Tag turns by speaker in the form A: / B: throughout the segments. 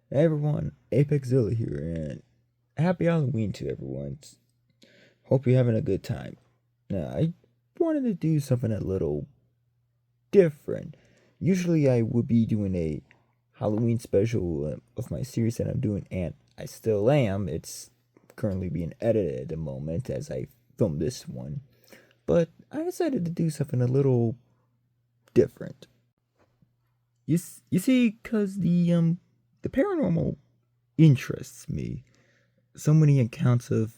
A: Hey everyone, Apexzilla here, and happy Halloween to everyone. Hope you're having a good time. Now, I wanted to do something a little different. Usually, I would be doing a Halloween special of my series that I'm doing, and I still am. It's currently being edited at the moment as I film this one. But I decided to do something a little different. You see, cause the paranormal interests me. So many accounts of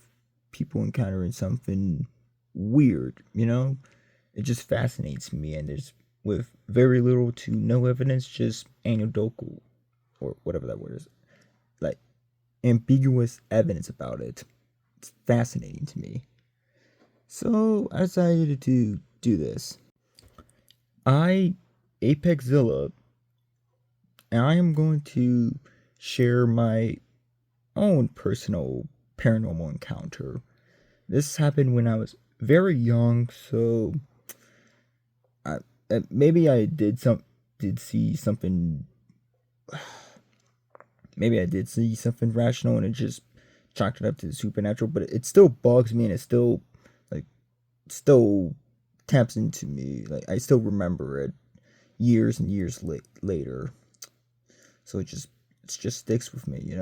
A: people encountering something weird, It just fascinates me, and there's with very little to no evidence, just anecdotal or whatever that word is, like ambiguous evidence about it. It's fascinating to me. So I decided to do this. I, Apexzilla, and I am going to share my own personal paranormal encounter. This happened when I was very young, so maybe I did see something. Maybe I did see something rational, and it just chalked it up to the supernatural. But it still bugs me, and it still like still taps into me. Like I still remember it years and years later. So it just sticks with me.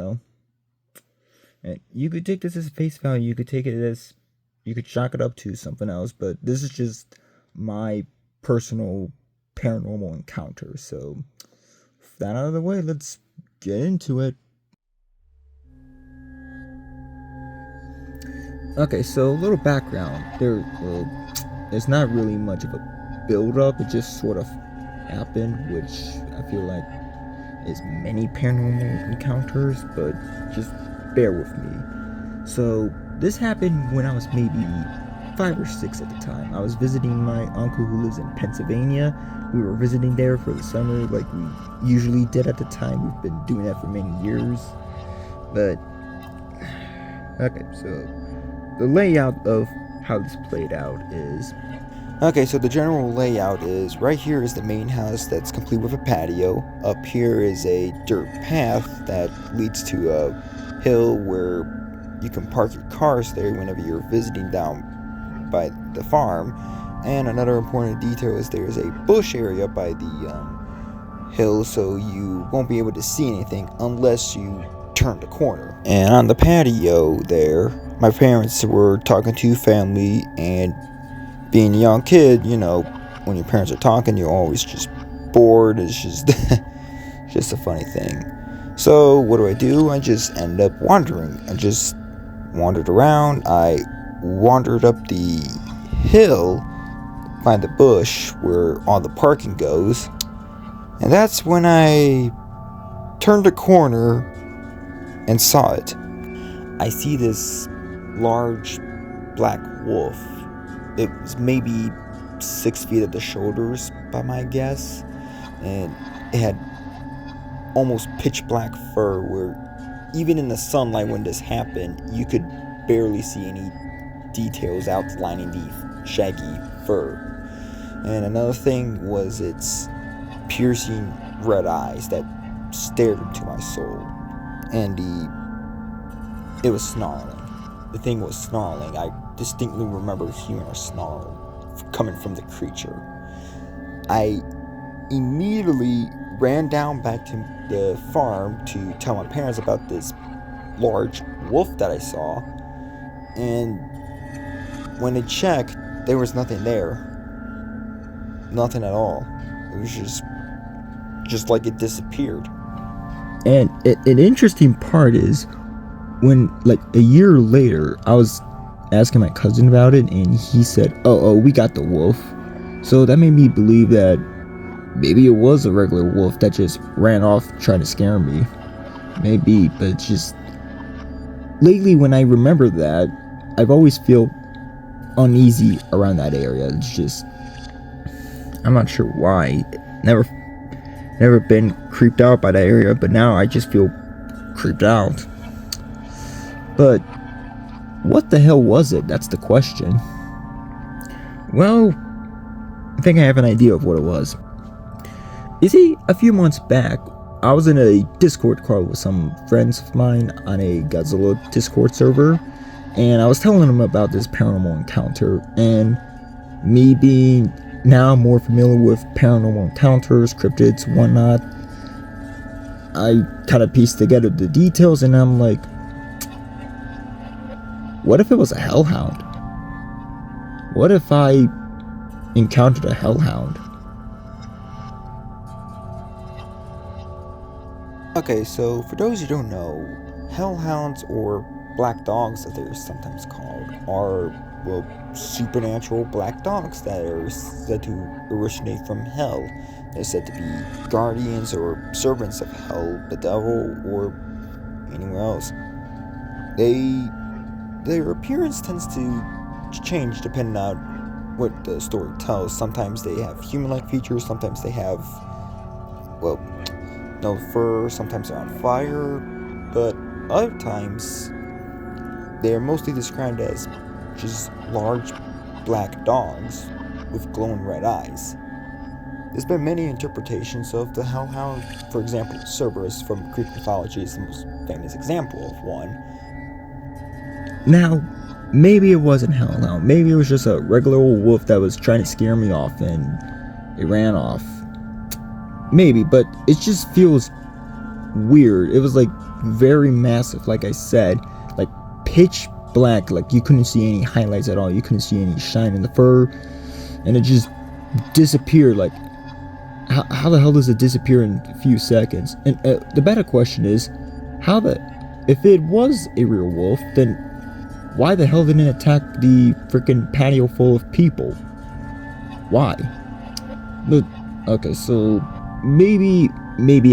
A: And you could take this as face value. You could take it as you could chalk it up to something else, but this is just my personal paranormal encounter. So, with that out of the way, let's get into it. Okay, so a little background. There's not really much of a build up. It just sort of happened, which I feel like is many paranormal encounters, but just bear with me. So this happened when I was maybe 5 or 6 at the time. I was visiting my uncle who lives in Pennsylvania. We were visiting there for the summer like we usually did at the time. We've been doing that for many years. But okay, so the layout of how this played out is okay, so the general layout is right here is the main house that's complete with a patio. Up here is a dirt path that leads to a hill where you can park your cars there whenever you're visiting down by the farm. And another important detail is there's a bush area by the hill, so you won't be able to see anything unless you turn the corner. And on the patio there, my parents were talking to family, and being a young kid, when your parents are talking, you're always just bored. It's just just a funny thing. So what do? I just ended up wandering. I just wandered around. I wandered up the hill by the bush where all the parking goes. And that's when I turned a corner and saw it. I see this large black wolf. It was maybe 6 feet at the shoulders by my guess. And it had almost pitch black fur where even in the sunlight when this happened, you could barely see any details outlining the shaggy fur. And another thing was its piercing red eyes that stared into my soul. And it was snarling. The thing was snarling. I distinctly remember hearing a snarl coming from the creature. I immediately ran down back to the farm to tell my parents about this large wolf that I saw. And when they checked, there was nothing there. Nothing at all. It was just like it disappeared. And an interesting part is when, like, a year later, I was asking my cousin about it, and he said, oh, we got the wolf. So that made me believe that maybe it was a regular wolf that just ran off trying to scare me. Maybe, but it's just lately when I remember that, I've always feel uneasy around that area. It's just, I'm not sure why. Never been creeped out by that area, but now I just feel creeped out. But what the hell was it? That's the question. Well, I think I have an idea of what it was. You see, a few months back, I was in a Discord call with some friends of mine on a Godzilla Discord server, and I was telling them about this paranormal encounter, and me being now more familiar with paranormal encounters, cryptids, whatnot, I kind of pieced together the details, and I'm like, what if it was a hellhound? What if I encountered a hellhound? Okay, so for those who don't know, hellhounds, or black dogs as they're sometimes called, are, well, supernatural black dogs that are said to originate from hell. They're said to be guardians or servants of hell, the devil, or anywhere else. Their appearance tends to change depending on what the story tells. Sometimes they have human-like features, sometimes they have, well, no fur, sometimes they're on fire, but other times they're mostly described as just large black dogs with glowing red eyes. There's been many interpretations of the hellhound. For example, Cerberus from Greek mythology is the most famous example of one. Now, maybe it wasn't hellhound. Maybe it was just a regular old wolf that was trying to scare me off and it ran off. Maybe, but it just feels weird. It was like very massive, like I said, like pitch black, like you couldn't see any highlights at all, you couldn't see any shine in the fur, and it just disappeared. Like, how the hell does it disappear in a few seconds? And the better question is, if it was a real wolf, then why the hell didn't it attack the freaking patio full of people? Why? But okay, so maybe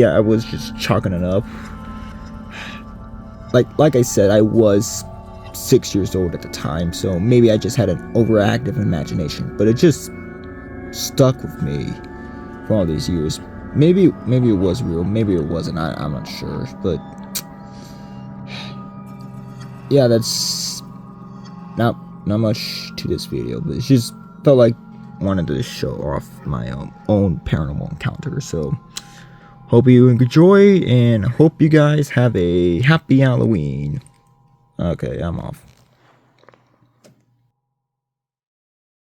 A: I was just chalking it up. Like I said, I was 6 years old at the time, so maybe I just had an overactive imagination, but it just stuck with me for all these years. Maybe it was real, maybe it wasn't, I'm not sure, but yeah, that's not much to this video, but it just felt like I wanted to show off my own paranormal encounter. So hope you enjoy, and hope you guys have a happy Halloween. Okay, I'm off.